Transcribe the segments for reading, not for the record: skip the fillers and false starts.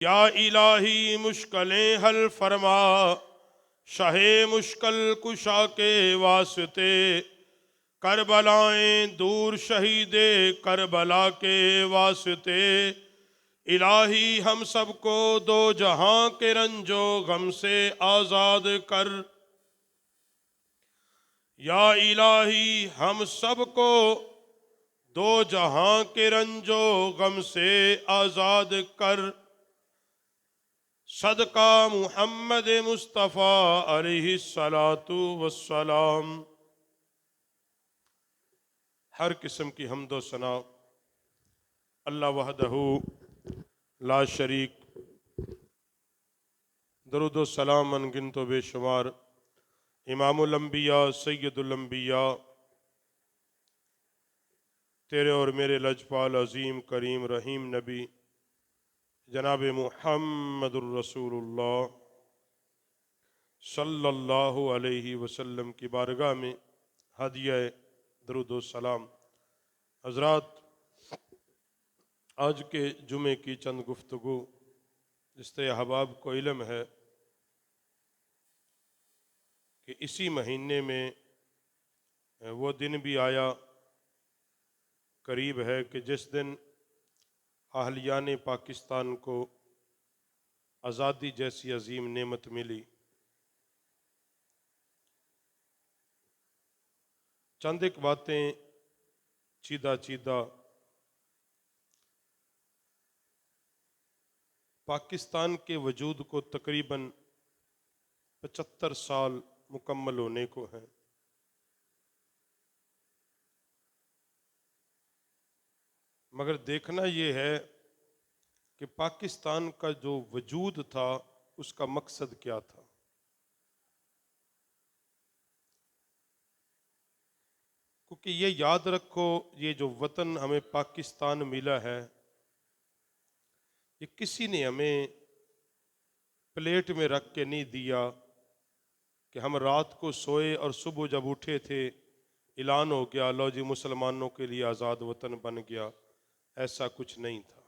یا الہی مشکلیں حل فرما، شاہ مشکل کشا کے واسطے، کربلائیں دور شہید کربلا کے واسطے، الہی ہم سب کو دو جہاں کے رنج و غم سے آزاد کر۔ یا الہی ہم سب کو دو جہاں کے رنج و غم سے آزاد کر، صدقہ محمد مصطفیٰ علیہ الصلاۃ والسلام۔ ہر قسم کی حمد و ثنا اللہ وحدہ لا شریک، درود و سلام انگنت و بے شمار امام الانبیاء سید الانبیاء، تیرے اور میرے لجپال عظیم کریم رحیم نبی جناب محمد الرسول اللہ صلی اللہ علیہ وسلم کی بارگاہ میں ہدیہ درود و سلام۔ حضرات، آج کے جمعے کی چند گفتگو، جس سے احباب کو علم ہے کہ اسی مہینے میں وہ دن بھی آیا قریب ہے کہ جس دن اہلیان پاکستان کو آزادی جیسی عظیم نعمت ملی۔ چند ایک باتیں چیدہ چیدہ پاکستان کے وجود کو تقریباً 75 سال مکمل ہونے کو ہیں۔ مگر دیکھنا یہ ہے کہ پاکستان کا جو وجود تھا اس کا مقصد کیا تھا۔ کیونکہ یہ یاد رکھو، یہ جو وطن ہمیں پاکستان ملا ہے، یہ کسی نے ہمیں پلیٹ میں رکھ کے نہیں دیا کہ ہم رات کو سوئے اور صبح جب اٹھے تھے اعلان ہو گیا لو جی مسلمانوں کے لیے آزاد وطن بن گیا۔ ایسا کچھ نہیں تھا۔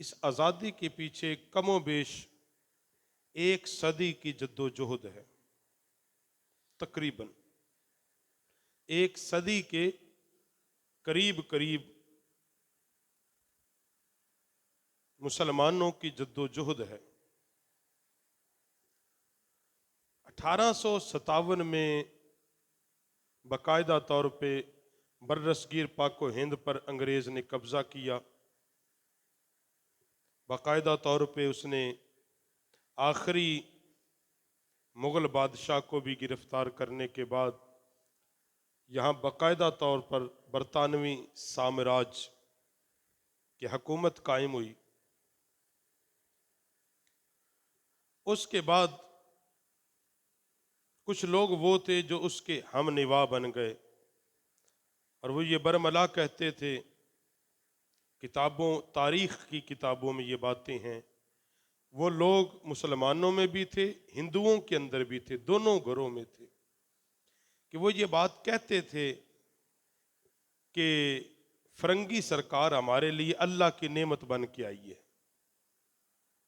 اس آزادی کے پیچھے کم و بیش 1 صدی کی جد و جہد ہے۔ تقریباً 1 صدی کے قریب مسلمانوں کی جد و جہد ہے۔ 1857 میں باقاعدہ طور پہ برصغیر پاک و ہند پر انگریز نے قبضہ کیا۔ باقاعدہ طور پہ اس نے آخری مغل بادشاہ کو بھی گرفتار کرنے کے بعد یہاں باقاعدہ طور پر برطانوی سامراج کی حکومت قائم ہوئی۔ اس کے بعد کچھ لوگ وہ تھے جو اس کے ہم نوا بن گئے، اور وہ یہ برملا کہتے تھے، کتابوں تاریخ کی کتابوں میں یہ باتیں ہیں، وہ لوگ مسلمانوں میں بھی تھے، ہندوؤں کے اندر بھی تھے، دونوں گھروں میں تھے، کہ وہ یہ بات کہتے تھے کہ فرنگی سرکار ہمارے لیے اللہ کی نعمت بن کے آئی ہے۔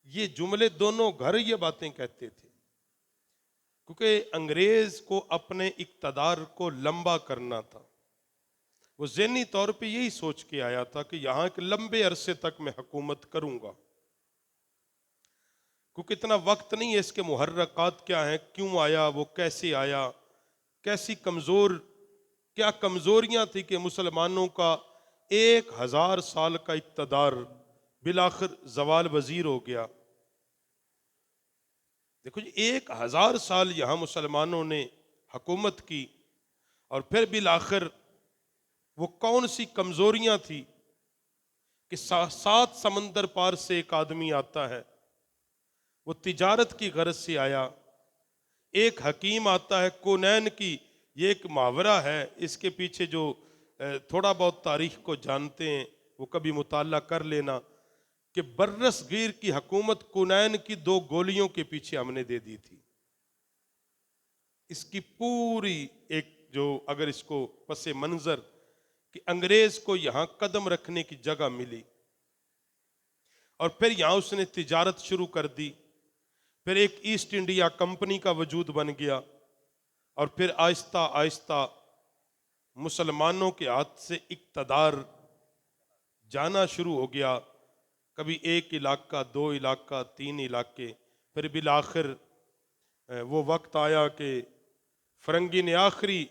یہ جملے دونوں گھر یہ باتیں کہتے تھے، کیونکہ انگریز کو اپنے اقتدار کو لمبا کرنا تھا۔ وہ ذہنی طور پہ یہی سوچ کے آیا تھا کہ یہاں ایک لمبے عرصے تک میں حکومت کروں گا، کیونکہ اتنا وقت نہیں ہے اس کے محرکات کیا ہیں، کیوں آیا، وہ کیسے آیا، کیسی کیا کمزوریاں تھی کہ مسلمانوں کا 1000 سال کا اقتدار بالآخر زوال وزیر ہو گیا۔ دیکھو جی، 1000 سال یہاں مسلمانوں نے حکومت کی، اور پھر بالآخر وہ کون سی کمزوریاں تھی کہ 7 سمندر پار سے ایک آدمی آتا ہے، وہ تجارت کی غرض سے آیا۔ ایک حکیم آتا ہے، کونین کی، یہ ایک محاورہ ہے، اس کے پیچھے جو تھوڑا بہت تاریخ کو جانتے ہیں وہ کبھی مطالعہ کر لینا، کہ برصغیر کی حکومت کونین کی 2 گولیوں کے پیچھے ہم نے دے دی تھی۔ اس کی پوری ایک جو اگر اس کو پس منظر کہ انگریز کو یہاں قدم رکھنے کی جگہ ملی، اور پھر یہاں اس نے تجارت شروع کر دی، پھر ایک ایسٹ انڈیا کمپنی کا وجود بن گیا، اور پھر آہستہ آہستہ مسلمانوں کے ہاتھ سے اقتدار جانا شروع ہو گیا، کبھی ایک علاقہ، دو علاقہ، تین علاقے، پھر بالآخر وہ وقت آیا کہ فرنگی نے آخری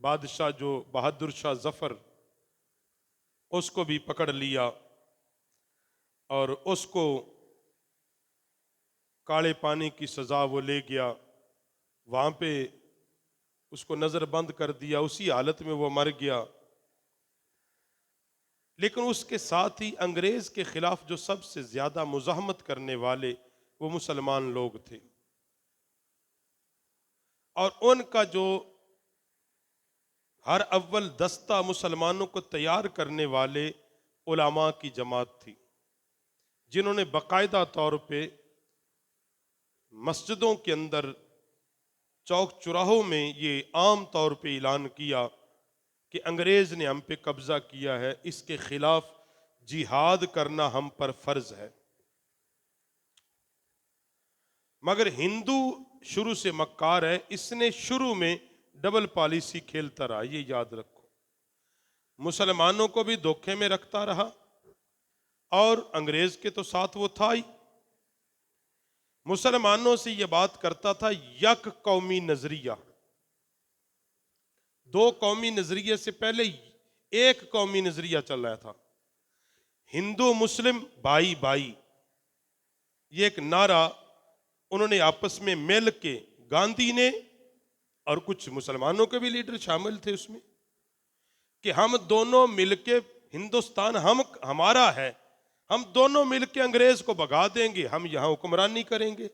بادشاہ جو بہادر شاہ ظفر، اس کو بھی پکڑ لیا اور اس کو کالے پانی کی سزا وہ لے گیا، وہاں پہ اس کو نظر بند کر دیا، اسی حالت میں وہ مر گیا۔ لیکن اس کے ساتھ ہی انگریز کے خلاف جو سب سے زیادہ مزاحمت کرنے والے وہ مسلمان لوگ تھے، اور ان کا جو ہر اول دستہ مسلمانوں کو تیار کرنے والے علماء کی جماعت تھی، جنہوں نے باقاعدہ طور پہ مسجدوں کے اندر، چوک چوراہوں میں یہ عام طور پہ اعلان کیا کہ انگریز نے ہم پہ قبضہ کیا ہے، اس کے خلاف جہاد کرنا ہم پر فرض ہے۔ مگر ہندو شروع سے مکار ہے، اس نے شروع میں ڈبل پالیسی کھیلتا رہا، یہ یاد رکھو، مسلمانوں کو بھی دھوکے میں رکھتا رہا اور انگریز کے تو ساتھ وہ تھا ہی، مسلمانوں سے یہ بات کرتا تھا یک قومی نظریہ، دو قومی نظریے سے پہلے ایک قومی نظریہ چل رہا تھا، ہندو مسلم بھائی بھائی، یہ ایک نعرہ انہوں نے آپس میں مل کے، گاندھی نے اور کچھ مسلمانوں کے بھی لیڈر شامل تھے اس میں، کہ ہم دونوں مل کے، ہندوستان ہمارا ہے، ہم دونوں مل کے انگریز کو بھگا دیں گے، ہم یہاں حکمرانی کریں گے۔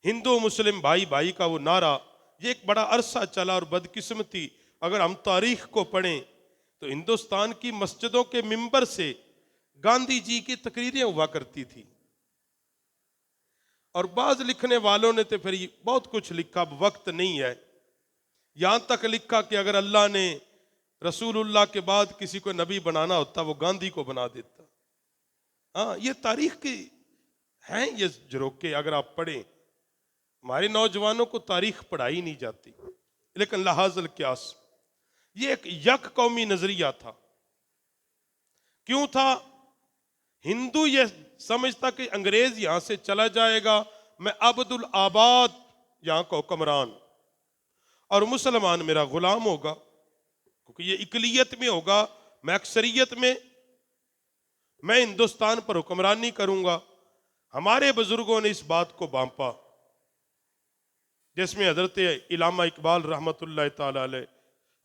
ہندو مسلم بھائی بھائی کا وہ نعرہ یہ ایک بڑا عرصہ چلا، اور بدقسمتی اگر ہم تاریخ کو پڑھیں تو ہندوستان کی مسجدوں کے ممبر سے گاندھی جی کی تقریریں ہوا کرتی تھی، اور بعض لکھنے والوں نے تو پھر بہت کچھ لکھا، اب وقت نہیں ہے، یہاں تک لکھا کہ اگر اللہ نے رسول اللہ کے بعد کسی کو نبی بنانا ہوتا وہ گاندھی کو بنا دیتا۔ ہاں، یہ تاریخ کی ہیں یہ جھروکے، اگر آپ پڑھیں، ہمارے نوجوانوں کو تاریخ پڑھائی نہیں جاتی، لیکن لحاظ القیاس یہ ایک یک قومی نظریہ تھا۔ کیوں تھا؟ ہندو یہ سمجھتا کہ انگریز یہاں سے چلا جائے گا، میں عبد الآباد یہاں کا حکمران، اور مسلمان میرا غلام ہوگا، کیونکہ یہ اقلیت میں ہوگا، میں اکثریت میں، میں ہندوستان پر حکمرانی کروں گا۔ ہمارے بزرگوں نے اس بات کو بانپا، جس میں حضرت علامہ اقبال رحمۃ اللہ تعالی علیہ،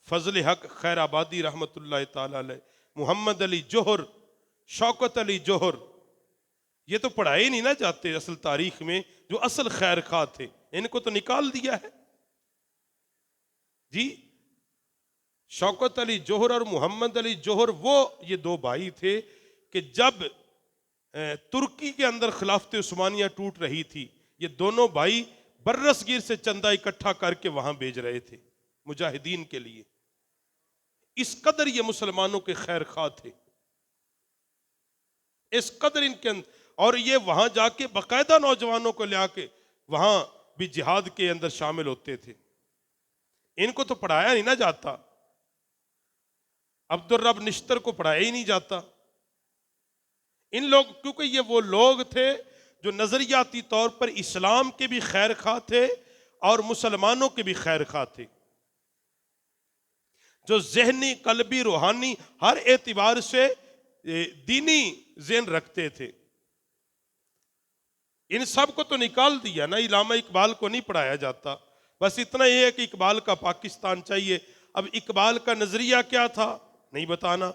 فضل حق خیر آبادی رحمۃ اللہ تعالی علیہ، محمد علی جوہر، شوکت علی جوہر، یہ تو پڑھائے نہیں نہ جاتے اصل تاریخ میں، جو اصل خیر خواہ تھے ان کو تو نکال دیا ہے جی۔ شوکت علی جوہر اور محمد علی جوہر وہ یہ دو بھائی تھے کہ جب ترکی کے اندر خلافت عثمانیہ ٹوٹ رہی تھی، یہ دونوں بھائی برصغیر سے چندہ اکٹھا کر کے وہاں بھیج رہے تھے مجاہدین کے لیے، اس قدر یہ مسلمانوں کے خیر خواہ تھے، اس قدر ان کے اندر، اور یہ وہاں جا کے باقاعدہ نوجوانوں کو لیا کے وہاں بھی جہاد کے اندر شامل ہوتے تھے۔ ان کو تو پڑھایا نہیں نہ جاتا، عبد الرب نشتر کو پڑھایا ہی نہیں جاتا، ان لوگ، کیونکہ یہ وہ لوگ تھے جو نظریاتی طور پر اسلام کے بھی خیر خواہ تھے اور مسلمانوں کے بھی خیر خواہ تھے، جو ذہنی، قلبی، روحانی ہر اعتبار سے دینی ذہن رکھتے تھے۔ ان سب کو تو نکال دیا نا، علامہ اقبال کو نہیں پڑھایا جاتا، بس اتنا یہ ہے کہ اقبال کا پاکستان چاہیے۔ اب اقبال کا نظریہ کیا تھا نہیں بتانا،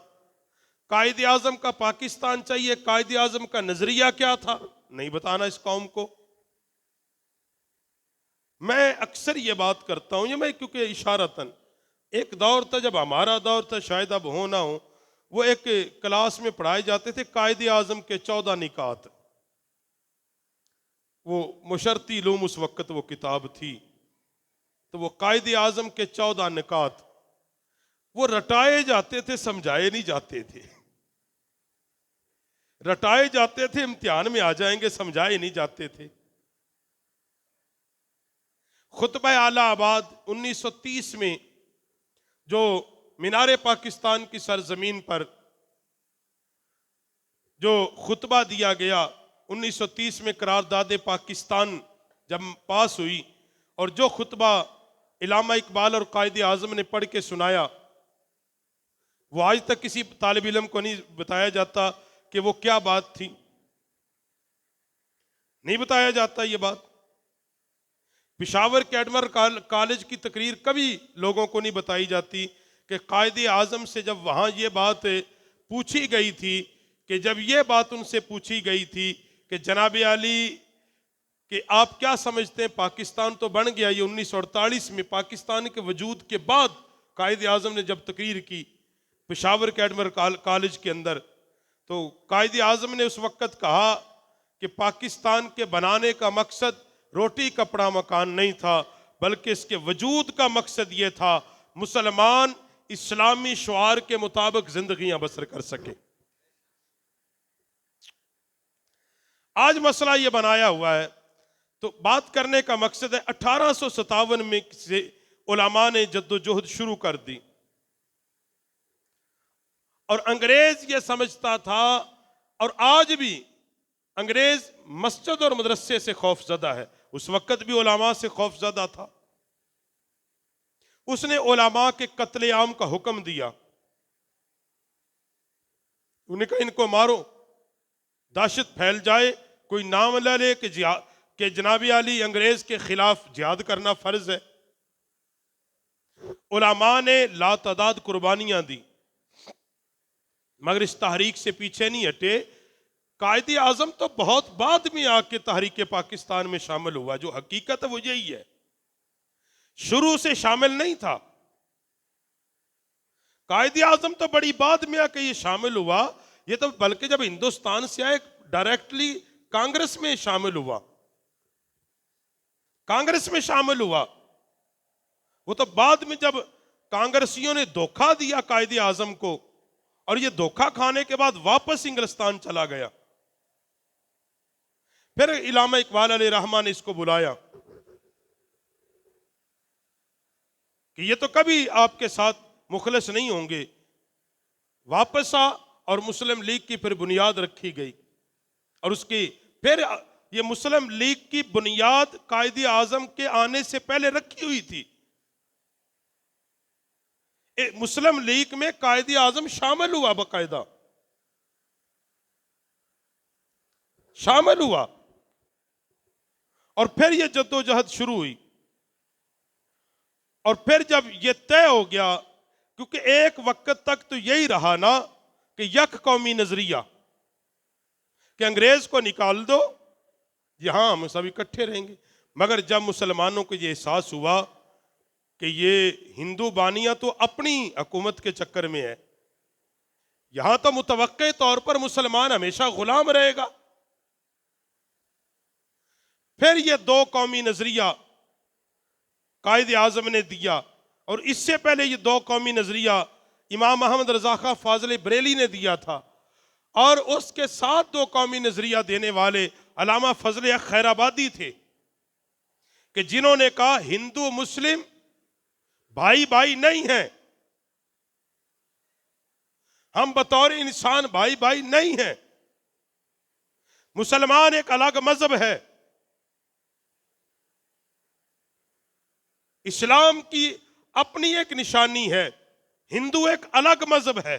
قائد اعظم کا پاکستان چاہیے، قائد اعظم کا نظریہ کیا تھا نہیں بتانا اس قوم کو۔ میں اکثر یہ بات کرتا ہوں، یہ میں کیونکہ اشارتاً، ایک دور تھا جب ہمارا دور تھا، شاید اب ہو نہ ہو، وہ ایک کلاس میں پڑھائے جاتے تھے قائد اعظم کے 14 نکات، وہ مشرتی علوم اس وقت وہ کتاب تھی، تو وہ قائد اعظم کے 14 نکات، وہ رٹائے جاتے تھے، سمجھائے نہیں جاتے تھے۔ رٹائے جاتے تھے، امتحان میں آ جائیں گے، سمجھائے نہیں جاتے تھے۔ خطبہ اعلی آباد 1930 میں جو مینار پاکستان کی سرزمین پر جو خطبہ دیا گیا، 1930 میں قرارداد پاکستان جب پاس ہوئی، اور جو خطبہ علامہ اقبال اور قائد اعظم نے پڑھ کے سنایا، وہ آج تک کسی طالب علم کو نہیں بتایا جاتا کہ وہ کیا بات تھی، نہیں بتایا جاتا یہ بات۔ پشاور کیڈمر کالج کی تقریر کبھی لوگوں کو نہیں بتائی جاتی کہ قائد اعظم سے جب وہاں یہ بات پوچھی گئی تھی، کہ جب یہ بات ان سے پوچھی گئی تھی کہ جناب علی کہ آپ کیا سمجھتے ہیں، پاکستان تو بن گیا، یہ 1948 میں پاکستان کے وجود کے بعد قائد اعظم نے جب تقریر کی پشاور کیڈمر کالج کے اندر، تو قائد اعظم نے اس وقت کہا کہ پاکستان کے بنانے کا مقصد روٹی کپڑا مکان نہیں تھا، بلکہ اس کے وجود کا مقصد یہ تھا مسلمان اسلامی شعار کے مطابق زندگیاں بسر کر سکیں۔ آج مسئلہ یہ بنایا ہوا ہے، تو بات کرنے کا مقصد ہے 1857 میں سے علماء نے جدوجہد شروع کر دی، اور انگریز یہ سمجھتا تھا، اور آج بھی انگریز مسجد اور مدرسے سے خوف زدہ ہے، اس وقت بھی علماء سے خوف زدہ تھا۔ اس نے علماء کے قتل عام کا حکم دیا، انہوں نے کہا ان کو مارو، دہشت پھیل جائے، کوئی نام لے لے کہ جناب علی انگریز کے خلاف جہاد کرنا فرض ہے۔ علماء نے لاتعداد قربانیاں دی، مگر اس تحریک سے پیچھے نہیں ہٹے۔ قائد اعظم تو بہت بعد میں آ کے تحریک پاکستان میں شامل ہوا، جو حقیقت ہے وہ یہی ہے، شروع سے شامل نہیں تھا۔ قائد اعظم تو بڑی بعد میں آ کے یہ شامل ہوا، یہ تو بلکہ جب ہندوستان سے آئے ڈائریکٹلی کانگریس میں شامل ہوا، کانگریس میں شامل ہوا۔ وہ تو بعد میں جب کانگریسیوں نے دھوکہ دیا قائد اعظم کو، اور یہ دھوکہ کھانے کے بعد واپس انگلستان چلا گیا، پھر علامہ اقبال علیہ رحمہ نے اس کو بلایا کہ یہ تو کبھی آپ کے ساتھ مخلص نہیں ہوں گے، واپس آ، اور مسلم لیگ کی پھر بنیاد رکھی گئی، اور اس کی پھر یہ مسلم لیگ کی بنیاد قائد اعظم کے آنے سے پہلے رکھی ہوئی تھی۔ مسلم لیگ میں قائد اعظم شامل ہوا، باقاعدہ شامل ہوا، اور پھر یہ جدوجہد شروع ہوئی، اور پھر جب یہ طے ہو گیا، کیونکہ ایک وقت تک تو یہی رہا نا کہ یک قومی نظریہ، کہ انگریز کو نکال دو، یہاں ہم سب اکٹھے رہیں گے، مگر جب مسلمانوں کو یہ احساس ہوا کہ یہ ہندو بانیاں تو اپنی حکومت کے چکر میں ہے، یہاں تو متوقع طور پر مسلمان ہمیشہ غلام رہے گا، پھر یہ دو قومی نظریہ قائد اعظم نے دیا، اور اس سے پہلے یہ دو قومی نظریہ امام محمد رضا خان فاضل بریلی نے دیا تھا، اور اس کے ساتھ دو قومی نظریہ دینے والے علامہ فضل حق خیر آبادی تھے، کہ جنہوں نے کہا ہندو مسلم بھائی بھائی نہیں ہیں، ہم بطور انسان بھائی بھائی نہیں ہیں، مسلمان ایک الگ مذہب ہے، اسلام کی اپنی ایک نشانی ہے، ہندو ایک الگ مذہب ہے،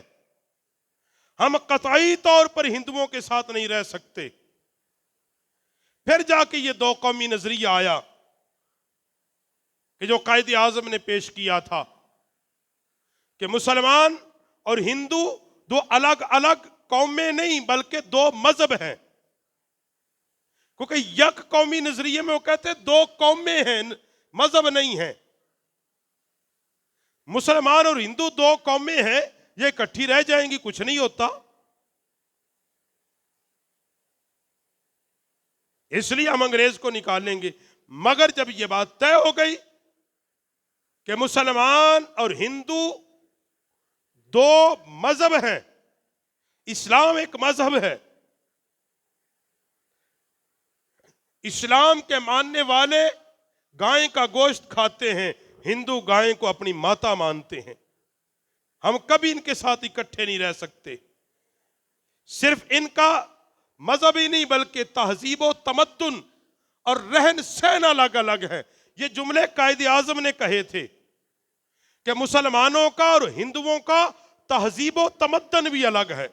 ہم قطعی طور پر ہندوؤں کے ساتھ نہیں رہ سکتے۔ پھر جا کے یہ دو قومی نظریہ آیا کہ جو قائد اعظم نے پیش کیا تھا، کہ مسلمان اور ہندو دو الگ الگ قومیں نہیں بلکہ دو مذہب ہیں، کیونکہ یک قومی نظریے میں وہ کہتے ہیں دو قومیں ہیں، مذہب نہیں ہیں، مسلمان اور ہندو دو قومیں ہیں، یہ اکٹھی رہ جائیں گی، کچھ نہیں ہوتا، اس لیے ہم انگریز کو نکالیں گے۔ مگر جب یہ بات طے ہو گئی کہ مسلمان اور ہندو دو مذہب ہیں، اسلام ایک مذہب ہے، اسلام کے ماننے والے گائے کا گوشت کھاتے ہیں، ہندو گائے کو اپنی ماتا مانتے ہیں. ہم کبھی ان کے ساتھ اکٹھے نہیں رہ سکتے. صرف ان کا مذہب ہی نہیں بلکہ تہذیب و تمدن اور رہن سہن الگ الگ ہے. یہ جملے قائد اعظم نے کہے تھے کہ مسلمانوں کا اور ہندوؤں کا تہذیب و تمدن بھی الگ ہے،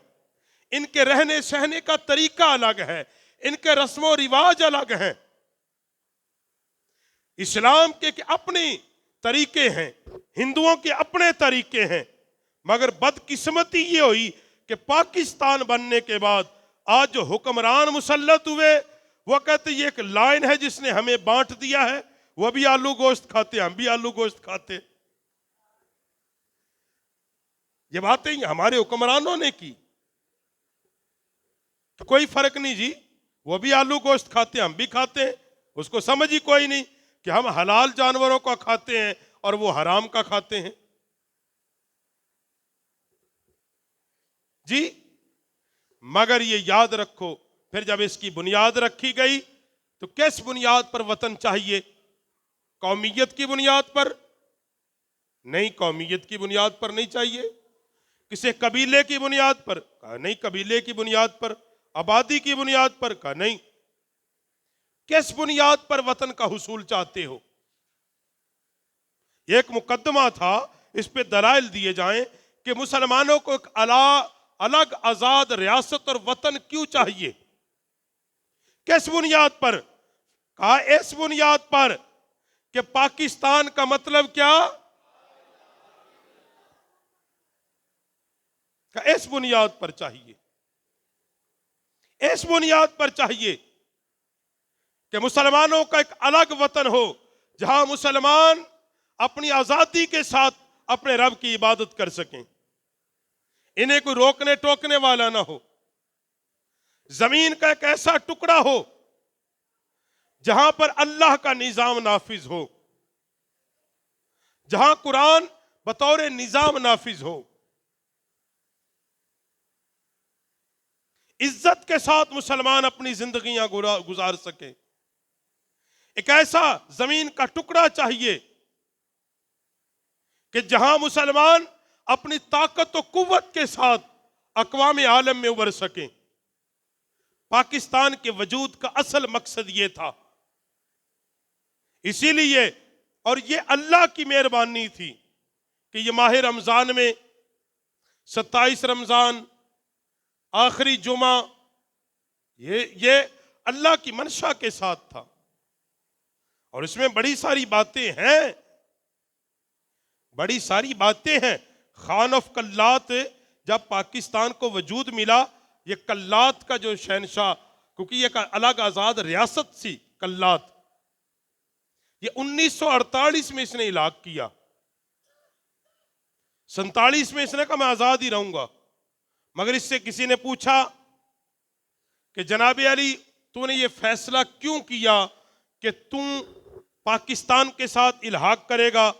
ان کے رہنے سہنے کا طریقہ الگ ہے، ان کے رسم و رواج الگ ہیں. اسلام کے اپنے طریقے ہیں، ہندوؤں کے اپنے طریقے ہیں، مگر بدقسمتی یہ ہوئی کہ پاکستان بننے کے بعد آج جو حکمران مسلط ہوئے وہ کہتے یہ ایک لائن ہے جس نے ہمیں بانٹ دیا ہے، وہ بھی آلو گوشت کھاتے، ہم بھی آلو گوشت کھاتے. یہ باتیں ہمارے حکمرانوں نے کی، تو کوئی فرق نہیں جی، وہ بھی آلو گوشت کھاتے ہم بھی کھاتے ہیں. اس کو سمجھ ہی کوئی نہیں کہ ہم حلال جانوروں کا کھاتے ہیں اور وہ حرام کا کھاتے ہیں. جی مگر یہ یاد رکھو، پھر جب اس کی بنیاد رکھی گئی تو کس بنیاد پر وطن چاہیے؟ قومیت کی بنیاد پر نہیں، قومیت کی بنیاد پر نہیں چاہیے. کسی قبیلے کی بنیاد پر؟ کہا نہیں. قبیلے کی بنیاد پر؟ آبادی کی بنیاد پر؟ کہا نہیں. کس بنیاد پر وطن کا حصول چاہتے ہو؟ یہ ایک مقدمہ تھا، اس پہ دلائل دیے جائیں کہ مسلمانوں کو ایک الگ آزاد ریاست اور وطن کیوں چاہیے، کس بنیاد پر؟ کہا اس بنیاد پر کہ پاکستان کا مطلب کیا؟ کہا اس بنیاد پر چاہیے، اس بنیاد پر چاہیے کہ مسلمانوں کا ایک الگ وطن ہو جہاں مسلمان اپنی آزادی کے ساتھ اپنے رب کی عبادت کر سکیں، انہیں کوئی روکنے ٹوکنے والا نہ ہو. زمین کا ایک ایسا ٹکڑا ہو جہاں پر اللہ کا نظام نافذ ہو، جہاں قرآن بطور نظام نافذ ہو، عزت کے ساتھ مسلمان اپنی زندگیاں گزار سکے. ایک ایسا زمین کا ٹکڑا چاہیے کہ جہاں مسلمان اپنی طاقت و قوت کے ساتھ اقوام عالم میں ابھر سکیں. پاکستان کے وجود کا اصل مقصد یہ تھا. اسی لیے اور یہ اللہ کی مہربانی تھی کہ یہ ماہ رمضان میں 27 رمضان آخری جمعہ یہ اللہ کی منشا کے ساتھ تھا. اور اس میں بڑی ساری باتیں ہیں، بڑی ساری باتیں ہیں. خان آف کلات جب پاکستان کو وجود ملا، یہ کلات کا جو شہنشاہ، کیونکہ یہ الگ آزاد ریاست سی کلات، یہ 1948 میں اس نے ہلاک کیا. 47 میں اس نے کہا میں آزاد ہی رہوں گا. مگر اس سے کسی نے پوچھا کہ جناب علی تو نے یہ فیصلہ کیوں کیا کہ تم پاکستان کے ساتھ الحاق کرے گا؟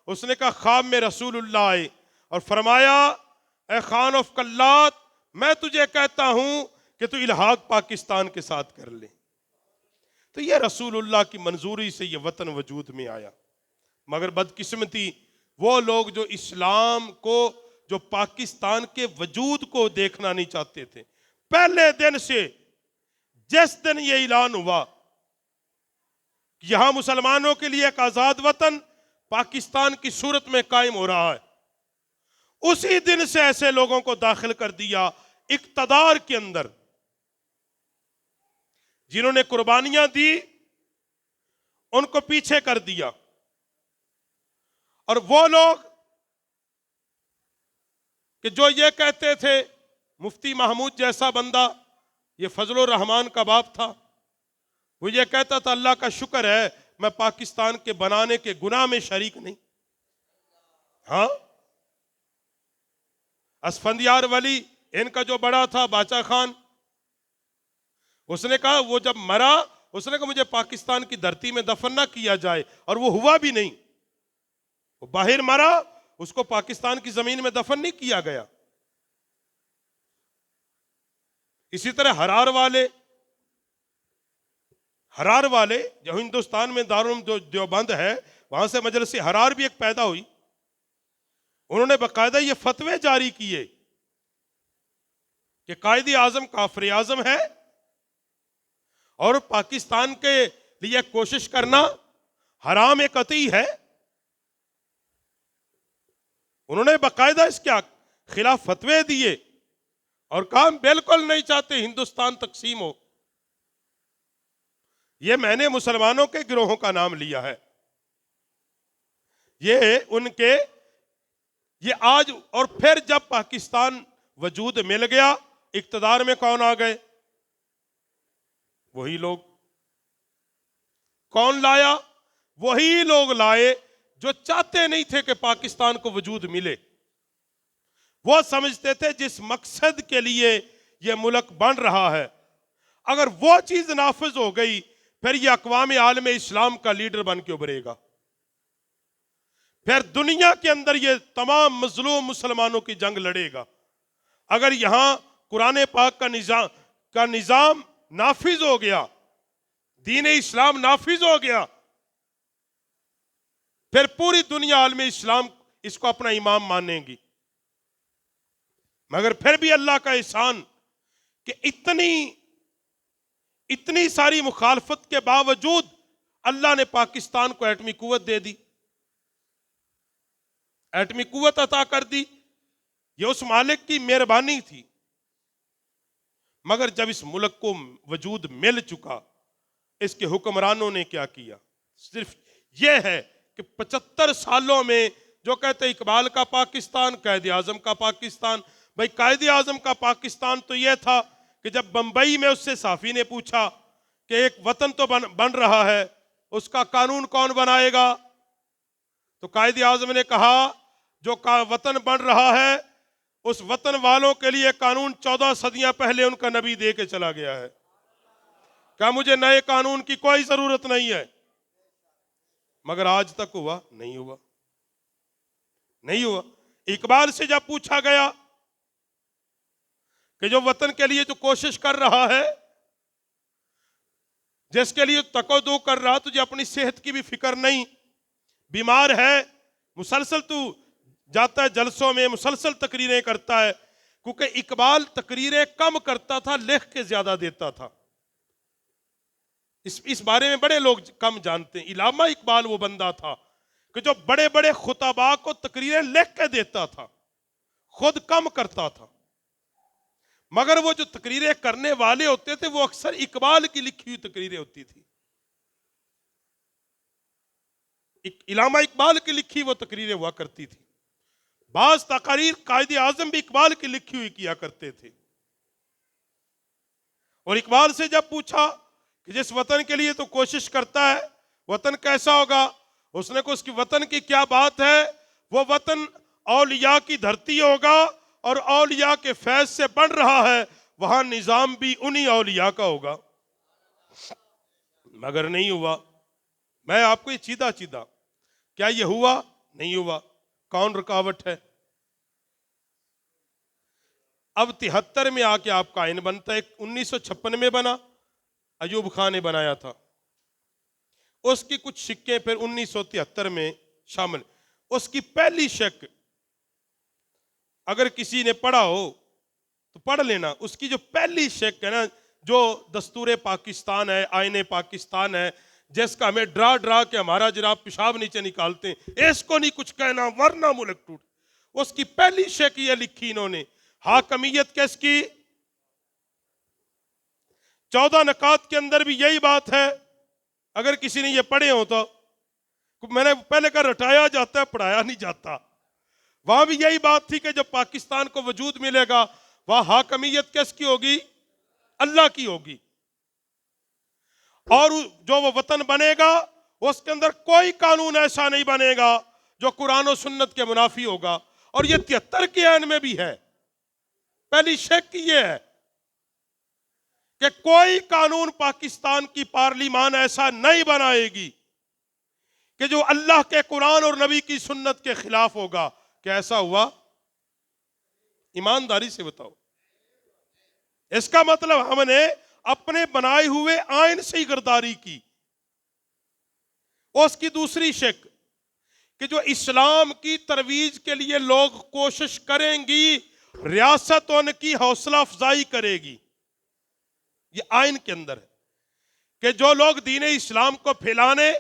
اس نے کہا خواب میں رسول اللہ آئے اور فرمایا اے خان آف کلات، میں تجھے کہتا ہوں کہ تو الحاق پاکستان کے ساتھ کر لے. تو یہ رسول اللہ کی منظوری سے یہ وطن وجود میں آیا. مگر بدقسمتی وہ لوگ جو اسلام کو، جو پاکستان کے وجود کو دیکھنا نہیں چاہتے تھے، پہلے دن سے جس دن یہ اعلان ہوا کہ یہاں مسلمانوں کے لیے ایک آزاد وطن پاکستان کی صورت میں قائم ہو رہا ہے، اسی دن سے ایسے لوگوں کو داخل کر دیا اقتدار کے اندر جنہوں نے قربانیاں دی، ان کو پیچھے کر دیا. اور وہ لوگ کہ جو یہ کہتے تھے، مفتی محمود جیسا بندہ، یہ فضل الرحمان کا باپ تھا، وہ یہ کہتا تھا اللہ کا شکر ہے میں پاکستان کے بنانے کے گناہ میں شریک نہیں. ہاں، اسفندیار ولی ان کا جو بڑا تھا باچا خان، اس نے کہا وہ جب مرا اس نے کہا مجھے پاکستان کی دھرتی میں دفن نہ کیا جائے، اور وہ ہوا بھی نہیں. وہ باہر مرا اس کو پاکستان کی زمین میں دفن نہیں کیا گیا. اسی طرح ہرار والے جو ہندوستان میں دارالعلوم دیوبند ہے، وہاں سے مجلس ہرار بھی ایک پیدا ہوئی. انہوں نے باقاعدہ یہ فتوے جاری کیے کہ قائد اعظم کافر اعظم ہے اور پاکستان کے لیے کوشش کرنا حرام قطعی ہے. انہوں نے باقاعدہ اس کے خلاف فتوے دیے اور کہا بالکل نہیں چاہتے ہندوستان تقسیم ہو. یہ میں نے مسلمانوں کے گروہوں کا نام لیا ہے. یہ آج اور پھر جب پاکستان وجود مل گیا، اقتدار میں کون آ گئے؟ وہی لوگ. کون لایا؟ وہی لوگ لائے جو چاہتے نہیں تھے کہ پاکستان کو وجود ملے. وہ سمجھتے تھے جس مقصد کے لیے یہ ملک بن رہا ہے، اگر وہ چیز نافذ ہو گئی پھر یہ اقوام عالم اسلام کا لیڈر بن کے ابھرے گا. پھر دنیا کے اندر یہ تمام مظلوم مسلمانوں کی جنگ لڑے گا. اگر یہاں قرآن پاک کا نظام نافذ ہو گیا، دین اسلام نافذ ہو گیا، پھر پوری دنیا عالم اسلام اس کو اپنا امام مانیں گی. مگر پھر بھی اللہ کا احسان کہ اتنی ساری مخالفت کے باوجود اللہ نے پاکستان کو ایٹمی قوت دے دی، ایٹمی قوت عطا کر دی. یہ اس مالک کی مہربانی تھی. مگر جب اس ملک کو وجود مل چکا، اس کے حکمرانوں نے کیا کیا؟ صرف یہ ہے کہ 75 سالوں میں جو کہتے اقبال کا پاکستان، قائد اعظم کا پاکستان. بھائی قائد اعظم کا پاکستان تو یہ تھا کہ جب بمبئی میں اس سے صحافی نے پوچھا کہ ایک وطن تو بن رہا ہے، اس کا قانون کون بنائے گا؟ تو قائد اعظم نے کہا جو وطن بن رہا ہے اس وطن والوں کے لیے قانون 14 صدیاں پہلے ان کا نبی دے کے چلا گیا ہے. کہا مجھے نئے قانون کی کوئی ضرورت نہیں ہے. مگر آج تک ہوا نہیں ہوا. اقبال سے جب پوچھا گیا کہ جو وطن کے لیے تو کوشش کر رہا ہے، جس کے لیے تقدو کر رہا، تجھے اپنی صحت کی بھی فکر نہیں، بیمار ہے، مسلسل تو جاتا ہے جلسوں میں، مسلسل تقریریں کرتا ہے. کیونکہ اقبال تقریریں کم کرتا تھا، لکھ کے زیادہ دیتا تھا. اس بارے میں بڑے لوگ کم جانتے ہیں. علامہ اقبال وہ بندہ تھا کہ جو بڑے بڑے خطباء کو تقریریں لکھ کے دیتا تھا، خود کم کرتا تھا. مگر وہ جو تقریریں کرنے والے ہوتے تھے وہ اکثر اقبال کی لکھی ہوئی تقریریں ہوتی تھی. علامہ اقبال کی لکھی وہ تقریریں ہوا کرتی تھی. بعض تقاریر قائد اعظم بھی اقبال کی لکھی ہوئی کیا کرتے تھے. اور اقبال سے جب پوچھا کہ جس وطن کے لیے تو کوشش کرتا ہے وطن کیسا ہوگا، اس نے کہا اس کی وطن کی کیا بات ہے، وہ وطن اولیاء کی دھرتی ہوگا اور اولیاء کے فیض سے بن رہا ہے، وہاں نظام بھی انہی اولیاء کا ہوگا. مگر نہیں ہوا. میں آپ کو یہ چیدہ کیا یہ ہوا؟ نہیں ہوا. کون رکاوٹ ہے؟ اب 73 میں آ کے آپ کا آئین بنتا ہے. 1956 میں بنا، ایوب خان نے بنایا تھا. اس کی کچھ شکیں پھر 1973 میں شامل. اس کی پہلی شک اگر کسی نے پڑھا ہو تو پڑھ لینا. اس کی جو پہلی شک ہے نا، جو دستور پاکستان ہے، آئین پاکستان ہے، جس کا ہمیں ڈرا کے ہمارا جناب پیشاب نیچے نکالتے ہیں، اس کو نہیں کچھ کہنا ورنہ ملک ٹوٹ. اس کی پہلی شک یہ لکھی انہوں نے، حاکمیت کس کی؟ 14 نکات کے اندر بھی یہی بات ہے. اگر کسی نے یہ پڑھے ہو تو میں نے پہلے کہا رٹایا جاتا ہے، پڑھایا نہیں جاتا. وہاں بھی یہی بات تھی کہ جب پاکستان کو وجود ملے گا وہاں حاکمیت کس کی ہوگی؟ اللہ کی ہوگی. اور جو وہ وطن بنے گا اس کے اندر کوئی قانون ایسا نہیں بنے گا جو قرآن و سنت کے منافی ہوگا. اور یہ 73 کے عین میں بھی ہے. پہلی شک یہ ہے کہ کوئی قانون پاکستان کی پارلیمان ایسا نہیں بنائے گی کہ جو اللہ کے قرآن اور نبی کی سنت کے خلاف ہوگا. کہ ایسا ہوا؟ ایمانداری سے بتاؤ۔ اس کا مطلب ہم نے اپنے بنائے ہوئے آئین سے ہی غداری کی۔ اس کی دوسری شک کہ جو اسلام کی ترویج کے لیے لوگ کوشش کریں گی، ریاست ان کی حوصلہ افزائی کرے گی۔ یہ آئین کے اندر ہے کہ جو لوگ دین اسلام کو پھیلانے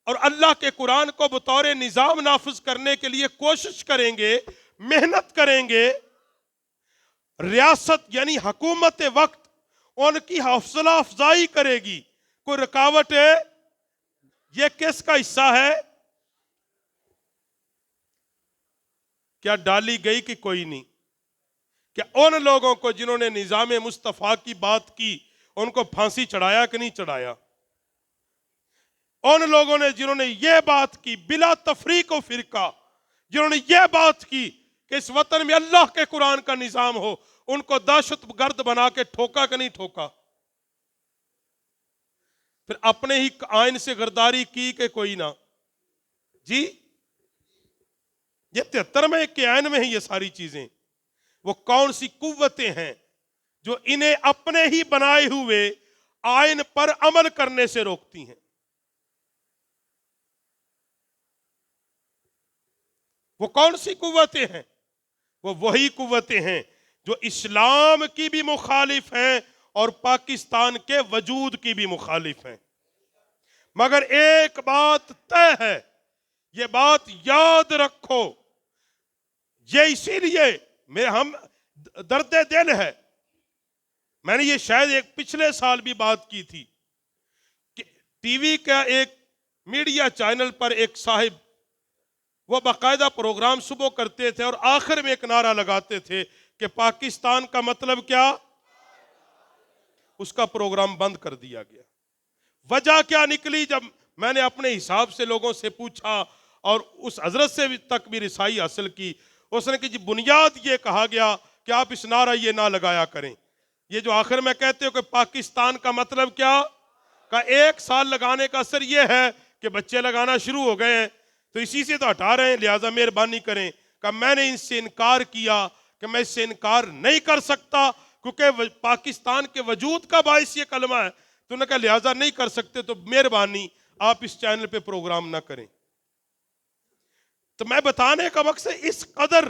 اور اللہ کے قرآن کو بطور نظام نافذ کرنے کے لیے کوشش کریں گے، محنت کریں گے، ریاست یعنی حکومت وقت ان کی حوصلہ افزائی کرے گی۔ کوئی رکاوٹ ہے؟ یہ کس کا حصہ ہے؟ کیا ڈالی گئی کہ کوئی نہیں؟ کیا ان لوگوں کو جنہوں نے نظام مصطفیٰ کی بات کی ان کو پھانسی چڑھایا کہ نہیں چڑھایا؟ ان لوگوں نے جنہوں نے یہ بات کی بلا تفریق و فرقہ، جنہوں نے یہ بات کی کہ اس وطن میں اللہ کے قرآن کا نظام ہو، ان کو دہشت گرد بنا کے ٹھوکا کہ نہیں ٹھوکا؟ پھر اپنے ہی آئین سے غداری کی کہ کوئی نہ؟ جی یہ 73 میں کے آئین میں ہیں یہ ساری چیزیں۔ وہ کون سی قوتیں ہیں جو انہیں اپنے ہی بنائے ہوئے آئین پر عمل کرنے سے روکتی ہیں؟ وہ کون سی قوتیں ہیں؟ وہ وہی قوتیں ہیں جو اسلام کی بھی مخالف ہیں اور پاکستان کے وجود کی بھی مخالف ہیں۔ مگر ایک بات طے ہے، یہ بات یاد رکھو، یہ اسی لیے ہم درد دل ہے۔ میں نے یہ شاید ایک پچھلے سال بھی بات کی تھی کہ ٹی وی کا ایک میڈیا چینل پر ایک صاحب وہ باقاعدہ پروگرام صبح کرتے تھے اور آخر میں ایک نعرہ لگاتے تھے کہ پاکستان کا مطلب کیا؟ اس کا پروگرام بند کر دیا گیا۔ وجہ کیا نکلی؟ جب میں نے اپنے حساب سے لوگوں سے پوچھا اور اس حضرت سے تک بھی رسائی حاصل کی، اس نے کہ جی بنیاد یہ کہا گیا کہ آپ اس نعرہ یہ نہ لگایا کریں، یہ جو آخر میں کہتے ہو کہ پاکستان کا مطلب کیا، کا 1 سال لگانے کا اثر یہ ہے کہ بچے لگانا شروع ہو گئے ہیں تو اسی سے تو ہٹا رہے ہیں، لہٰذا مہربانی کریں۔ کہ میں نے ان سے انکار کیا کہ میں اس سے انکار نہیں کر سکتا کیونکہ پاکستان کے وجود کا باعث یہ کلمہ ہے، تو انہوں نے کہا لہٰذا نہیں کر سکتے تو مہربانی آپ اس چینل پہ پروگرام نہ کریں۔ تو میں بتانے کا مقصد اس قدر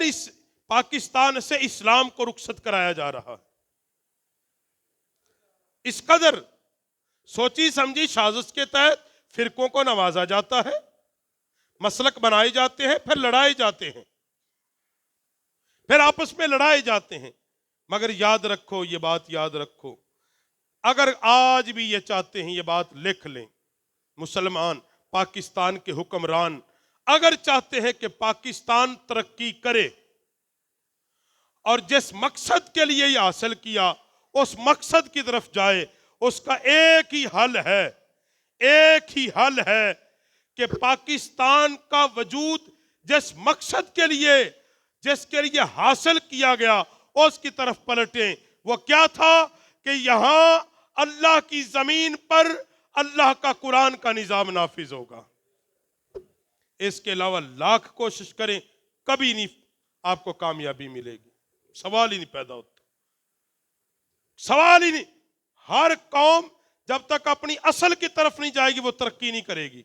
اس پاکستان سے اسلام کو رخصت کرایا جا رہا ہے، اس قدر سوچی سمجھی سازش کے تحت فرقوں کو نوازا جاتا ہے، مسلک بنائے جاتے ہیں، پھر لڑائے جاتے ہیں، پھر آپس میں لڑائے جاتے ہیں۔ مگر یاد رکھو، یہ بات یاد رکھو، اگر آج بھی یہ چاہتے ہیں، یہ بات لکھ لیں، مسلمان پاکستان کے حکمران اگر چاہتے ہیں کہ پاکستان ترقی کرے اور جس مقصد کے لیے یہ حاصل کیا اس مقصد کی طرف جائے، اس کا ایک ہی حل ہے کہ پاکستان کا وجود جس مقصد کے لیے حاصل کیا گیا اس کی طرف پلٹیں۔ وہ کیا تھا کہ یہاں اللہ کی زمین پر اللہ کا قرآن کا نظام نافذ ہوگا۔ اس کے علاوہ لاکھ کوشش کریں کبھی نہیں آپ کو کامیابی ملے گی، سوال ہی نہیں پیدا ہوتا، سوال ہی نہیں۔ ہر قوم جب تک اپنی اصل کی طرف نہیں جائے گی وہ ترقی نہیں کرے گی۔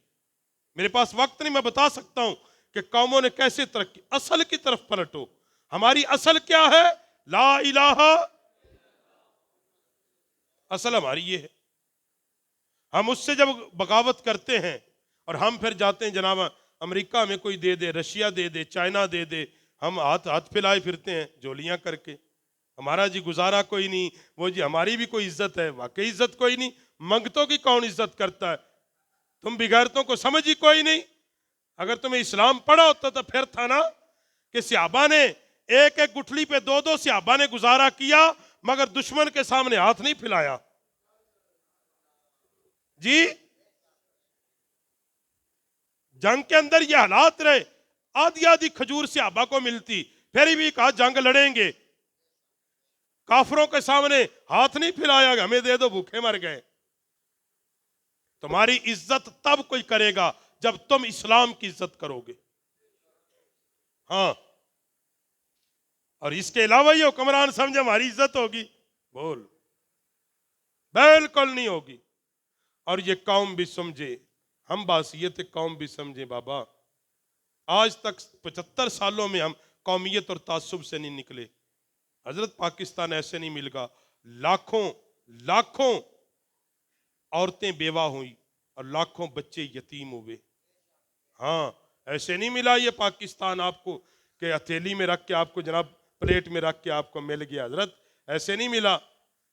میرے پاس وقت نہیں، میں بتا سکتا ہوں کہ قوموں نے کیسے ترقی، اصل کی طرف پلٹو۔ ہماری اصل کیا ہے؟ لا الہ، اصل ہماری یہ ہے۔ ہم اس سے جب بغاوت کرتے ہیں اور ہم پھر جاتے ہیں جناب امریکہ میں کوئی دے دے، رشیا دے دے، چائنا دے دے، ہم ہاتھ پھیلائے پھرتے ہیں جولیاں کر کے، ہمارا جی گزارا کوئی نہیں، وہ جی ہماری بھی کوئی عزت ہے، واقعی عزت کوئی نہیں، منگتوں کی کون عزت کرتا ہے؟ تم بغیرتوں کو سمجھ ہی کوئی نہیں۔ اگر تمہیں اسلام پڑھا ہوتا تو پھر تھا نا کہ صحابہ نے ایک گٹھلی پہ 2 صحابہ نے گزارا کیا مگر دشمن کے سامنے ہاتھ نہیں پھیلایا۔ جی جنگ کے اندر یہ حالات رہے، آدھی کھجور صحابہ کو ملتی، پھر بھی کہا جنگ لڑیں گے، کافروں کے سامنے ہاتھ نہیں پھیلایا کہ ہمیں دے دو، بھوکے مر گئے۔ تمہاری عزت تب کوئی کرے گا جب تم اسلام کی عزت کرو گے. ہاں، اور اس کے علاوہ یہ حکمران سمجھے ہماری عزت ہوگی، بول، بالکل نہیں ہوگی. اور یہ قوم بھی سمجھے، ہم باسیت قوم بھی سمجھے بابا. آج تک 75 سالوں میں ہم قومیت اور تعصب سے نہیں نکلے. حضرت پاکستان ایسے نہیں مل گا. لاکھوں عورتیں بیوہ ہوئی اور لاکھوں بچے یتیم ہوئے. ہاں، ایسے نہیں ملا یہ پاکستان آپ کو کہ ہتھیلی میں رکھ کے آپ کو جناب پلیٹ میں رکھ کے آپ کو مل گیا. حضرت ایسے نہیں ملا.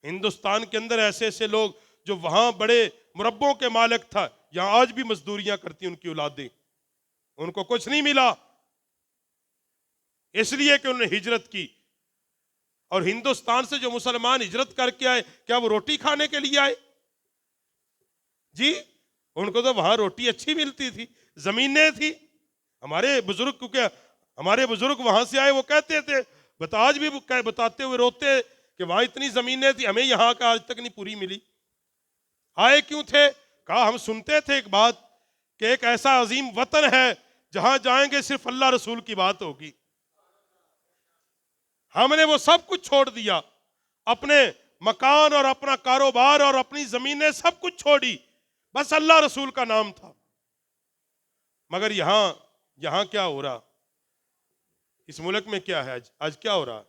ہندوستان کے اندر ایسے ایسے لوگ جو وہاں بڑے مربوں کے مالک تھا، یہاں آج بھی مزدوریاں کرتی ان کی اولادیں، ان کو کچھ نہیں ملا اس لیے کہ انہوں نے ہجرت کی. اور ہندوستان سے جو مسلمان ہجرت کر کے آئے، کیا وہ روٹی کھانے کے لیے آئے؟ جی، ان کو تو وہاں روٹی اچھی ملتی تھی، زمینیں تھی. ہمارے بزرگ، کیونکہ ہمارے بزرگ وہاں سے آئے، وہ کہتے تھے، آج بھی بتاتے ہوئے روتے کہ وہاں اتنی زمینیں تھی، ہمیں یہاں کا آج تک نہیں پوری ملی. آئے کیوں تھے؟ کہا ہم سنتے تھے ایک بات کہ ایک ایسا عظیم وطن ہے جہاں جائیں گے صرف اللہ رسول کی بات ہوگی. ہم نے وہ سب کچھ چھوڑ دیا، اپنے مکان اور اپنا کاروبار اور اپنی زمینیں سب کچھ چھوڑی، بس اللہ رسول کا نام تھا. مگر یہاں کیا ہو رہا؟ اس ملک میں کیا ہے آج کیا ہو رہا؟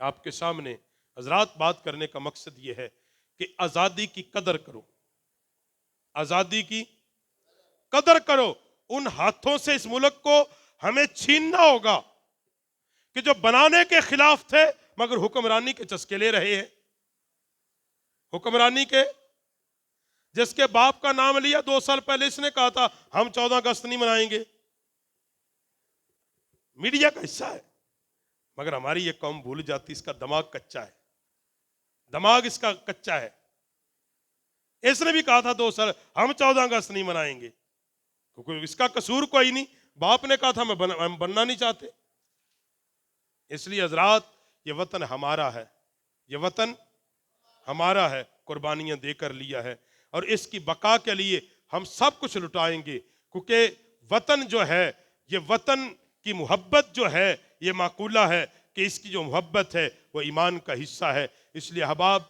آپ کے سامنے حضرات بات کرنے کا مقصد یہ ہے کہ آزادی کی قدر کرو، آزادی کی قدر کرو. ان ہاتھوں سے اس ملک کو ہمیں چھیننا ہوگا کہ جو بنانے کے خلاف تھے مگر حکمرانی کے چسکے لے رہے ہیں. حکمرانی کے، جس کے باپ کا نام لیا 2 سال پہلے اس نے کہا تھا ہم 14 اگست نہیں منائیں گے. میڈیا کا حصہ ہے، مگر ہماری یہ قوم بھول جاتی، اس کا دماغ کچا ہے، دماغ اس کا کچا ہے. اس نے بھی کہا تھا 2 سال ہم 14 اگست نہیں منائیں گے، کیونکہ اس کا قصور کوئی نہیں، باپ نے کہا تھا ہم بننا نہیں چاہتے. اس لیے حضرات یہ وطن ہمارا ہے، یہ وطن ہمارا ہے، قربانیاں دے کر لیا ہے، اور اس کی بقا کے لیے ہم سب کچھ لٹائیں گے. کیونکہ وطن جو ہے، یہ وطن کی محبت جو ہے، یہ مقولہ ہے کہ اس کی جو محبت ہے وہ ایمان کا حصہ ہے. اس لیے احباب